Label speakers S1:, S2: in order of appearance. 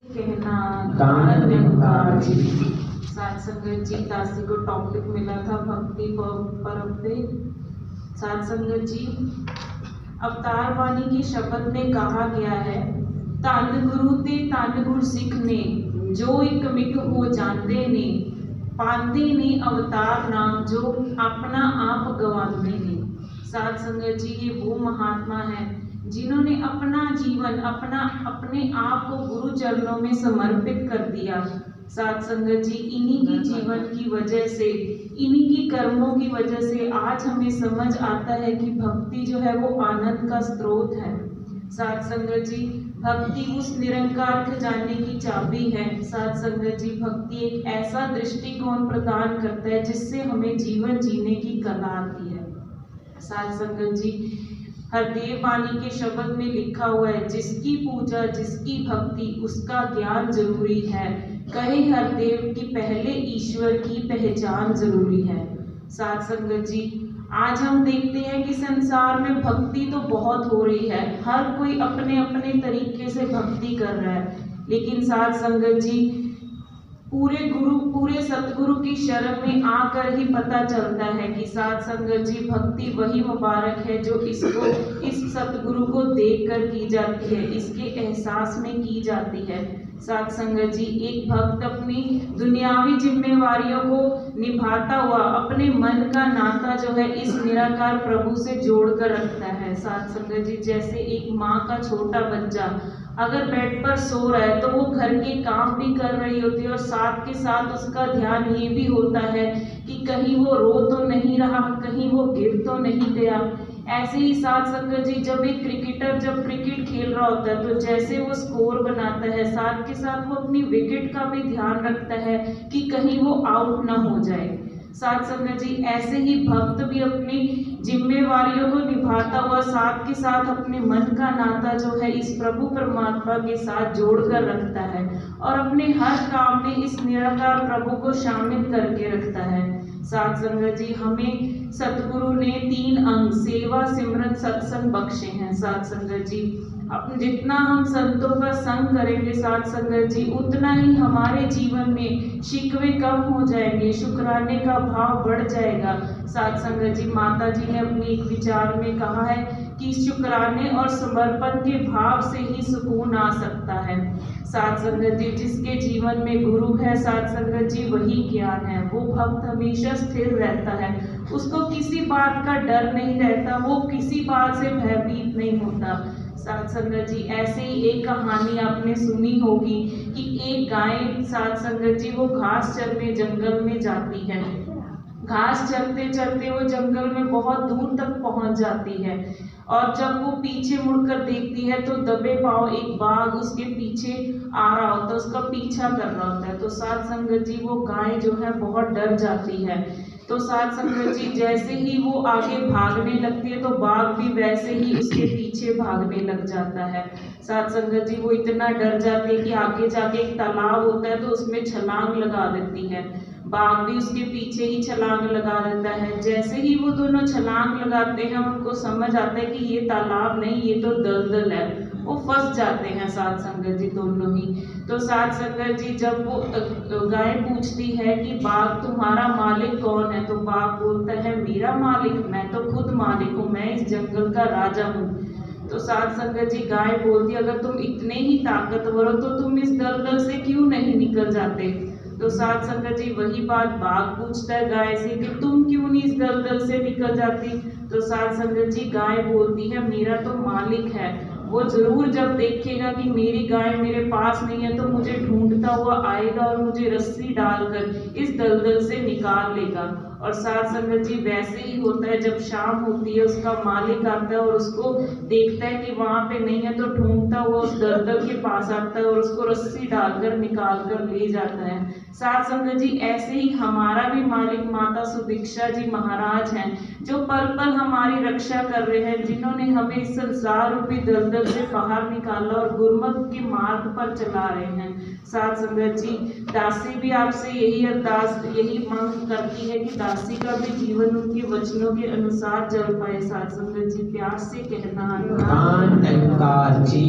S1: कहना
S2: दान निकार जी।
S1: साथ संगत जी, दासी को टॉपिक मिला था भक्ति पर्व पे। साथ संगत जी, अवतार वाणी की शब्द में कहा गया है, धन गुरु ते धन गुर सिख ने, जो एक मिक हो जाते ने, पांदे ने अवतार नाम, जो अपना आप गवाते ने। साथ संगत जी, ये वो महात्मा है जिन्होंने अपना जीवन अपने आप को गुरु चरणों में समर्पित कर दिया। साथ संगत जी, इन्हीं की जीवन की वजह से, इन्हीं की कर्मों की वजह से आज हमें समझ आता है कि भक्ति जो है वो आनंद का स्रोत है। साथ संगत जी, भक्ति उस निरंकार खजाने की चाबी है। साथ संगत जी, भक्ति एक ऐसा दृष्टिकोण प्रदान करता है जिससे हमें जीवन जीने की कला आती है। साथ संगत जी, हरदेव वाणी के शब्द में लिखा हुआ है, जिसकी पूजा जिसकी भक्ति उसका ज्ञान जरूरी है, कहे हरदेव की पहले ईश्वर की पहचान जरूरी है। साथ संगत जी, आज हम देखते हैं कि संसार में भक्ति तो बहुत हो रही है, हर कोई अपने अपने तरीके से भक्ति कर रहा है, लेकिन साथ संगत जी, पूरे सतगुरु की शरण में आकर ही पता चलता है कि साथ संगत जी, भक्ति वही मुबारक है जो इस सतगुरु को देखकर की जाती है, इसके एहसास में की जाती है। साथ संगत जी, एक भक्त अपनी दुनियावी जिम्मेवारियों को निभाता हुआ अपने मन का नाता जो है इस निराकार प्रभु से जोड़कर रखता है। साथ संगत जी, जैसे एक माँ का छोटा बच्चा अगर बेड पर सो रहा है तो वो घर के काम भी कर रही होती है और साथ के साथ उसका ध्यान ये भी होता है कि कहीं वो रो तो नहीं रहा, कहीं वो गिर तो नहीं गया। ऐसे ही साथ संगत जी, जब एक क्रिकेटर जब क्रिकेट खेल रहा होता है तो जैसे वो स्कोर बनाता है, साथ के साथ वो अपनी विकेट का भी ध्यान रखता है कि कहीं वो आउट ना हो जाए। साथ संगत जी, ऐसे ही भक्त भी अपनी जिम्मेवारियों को निभाता हुआ साथ के साथ अपने मन का नाता जो है इस प्रभु परमात्मा के साथ जोड़कर रखता है और अपने हर काम में इस निराकार प्रभु को शामिल करके रखता है। साथ संगत जी, हमें सतगुरु ने 3 अंग सेवा सिमरन सत्संग बख्शे हैं। साथ संगत जी, जितना हम संतों का संग करेंगे साथ संगत जी, उतना ही हमारे जीवन में शिकवे कम हो जाएंगे, शुक्राने का भाव बढ़ जाएगा। साथ संगत जी, माता जी ने अपनी एक विचार में कहा है कि शुक्राने और समर्पण के भाव से ही सुकून आ सकता है। साथ संगत जी, जिसके जीवन में गुरु है साथ संगत जी, वही ज्ञान है। वो भक्त हमेशा स्थिर रहता है, उसको किसी बात का डर नहीं रहता, वो किसी बात से भयभीत नहीं होता। साथ संगत जी, ऐसे ही एक कहानी आपने सुनी होगी कि एक गाय साथ संगत जी वो घास चरने जंगल में जाती है। घास चरते चरते वो जंगल में बहुत दूर तक पहुंच जाती है और जब वो पीछे मुड़कर देखती है तो दबे पांव एक बाघ उसके पीछे आ रहा होता है, उसका पीछा कर रहा होता है। तो साथ संगत जी, वो गाय जो है बहुत डर जाती है। तो साथ संगत जी, जैसे ही वो आगे भागने लगती है तो बाघ भी वैसे ही उसके पीछे भागने लग जाता है। साथ संगत जी, वो इतना डर जाती है कि आगे जाके एक तालाब होता है तो उसमें छलांग लगा देती है। बाघ भी उसके पीछे ही छलांग लगा देता है। जैसे ही वो दोनों छलांग लगाते हैं उनको समझ आता है कि ये तालाब नहीं, ये तो दलदल है। वो फंस जाते हैं साथ संगत जी दोनों ही। तो साथ संगत जी, जब वो गाय पूछती है कि बाघ तुम्हारा मालिक कौन है, तो बाघ बोलता है मेरा मालिक, मैं तो खुद मालिक हूँ, मैं इस जंगल का राजा हूँ। तो साथ संगत जी, गाय बोलती अगर तुम इतने ही ताकतवर हो तो तुम इस दलदल से क्यों नहीं निकल जाते। तो साथ संगत जी, वही बात बाघ पूछता है गाय से कि तुम क्यों नहीं इस दलदल से निकल जाती। तो साथ संगत जी, गाय बोलती है मेरा तो मालिक है, वो जरूर जब देखेगा कि मेरी गाय मेरे पास नहीं है तो मुझे ढूंढता हुआ आएगा और मुझे रस्सी डालकर इस दलदल से निकाल लेगा। और साथ संगत जी, वैसे ही होता है, जब शाम होती है उसका मालिक आता है और उसको देखता है कि वहां पे नहीं है तो ढूंढता हुआ उस दलदल के पास आता है और उसको रस्सी डालकर निकाल कर ले जाता है। साथ संगत जी, ऐसे ही हमारा भी मालिक माता सुदीक्षा जी महाराज हैं, जो पल पल हमारी रक्षा कर रहे हैं, जिन्होंने हमें इस संसार रूपी दलदल से बाहर निकाला और गुरमत के मार्ग पर चला रहे हैं। साथ संगत जी, दासी भी आपसे यही अरदास यही मांग करती है कि दासी का भी जीवन उनके वचनों के अनुसार चल पाए। साथ संगत जी, प्यार से कहना
S2: दान निकार जी।